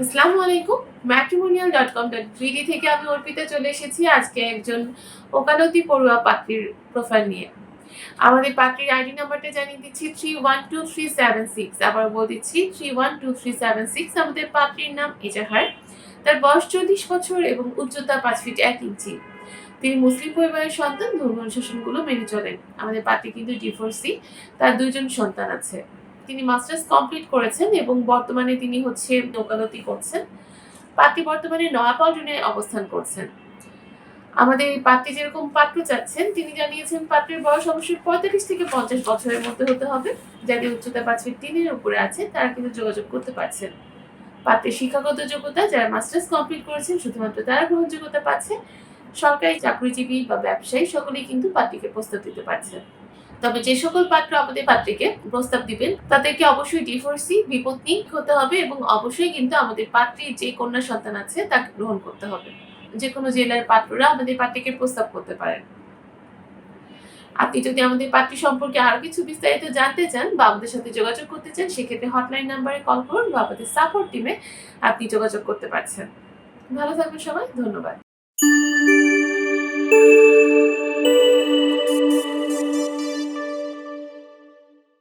আসসালামু আলাইকুম। matrimonial.com.bd থেকে আমি অর্পিতা চলে এসেছি আজকে একজন ওকালতি পড়ুয়া পাত্রীর প্রোফাইল নিয়ে। আমাদের পাত্রীর আইডি নাম্বারটা জানিয়ে দিচ্ছি 312376। আবার বলে দিচ্ছি 312376। আমাদের পাত্রীর নাম এজাহার। তার বয়স 40 বছর এবং উচ্চতা 5 ফিট 1 ইঞ্চি। তিনি মুসলিম পরিবারের সন্তান, ধর্মীয় অনুশাসনগুলো মেনে চলেন। আমাদের পাত্রী কিন্তু ডিভোর্সি, তার 2 জন সন্তান আছে। তিনি মাস্টার্স কমপ্লিট করেছেন এবং বর্তমানে তিনি ওকালতি করছেন। পাত্রী বর্তমানে নয়াপল্টনে অবস্থান করছেন। আমাদের পাত্রী যেরকম পাত্র চাচ্ছেন, তিনি জানিয়েছেন পাত্রের বয়স অবশ্যই 45 থেকে 50 বছরের মধ্যে হতে হবে। যাদের উচ্চতা 5 ফিট 3 এর উপরে আছে তারা কিন্তু যোগাযোগ করতে পারছেন। পাত্রের শিক্ষাগত যোগ্যতা, যারা মাস্টার্স কমপ্লিট করেছেন শুধুমাত্র তারা গ্রহণযোগ্যতা পাচ্ছে। সরকারি চাকরিজীবী বা ব্যবসায়ী সকলেই কিন্তু পাত্রীকে প্রস্তাব দিতে পারছেন। তবে যে সকল পাত্র আমাদের পাত্রীকে প্রস্তাব দিবেন তাদেরকে অবশ্যই ডিভোর্সি, বিপত্নী হতে হবে এবং অবশ্যই কিন্তু আমাদের পাত্রীর যে কন্যা সন্তান আছে তাকে গ্রহণ করতে হবে। যেকোনো জেলার পাত্ররা আমাদের পাত্রীকে প্রস্তাব করতে পারেন। আপনি যদি আমাদের পাত্রী সম্পর্কে আরো কিছু বিস্তারিত জানতে চান বা আমাদের সাথে যোগাযোগ করতে চান, সেক্ষেত্রে হটলাইন নাম্বারে কল করুন বা আমাদের সাপোর্ট টিমে আপনি যোগাযোগ করতে পারছেন। ভালো থাকবেন সবাই। ধন্যবাদ।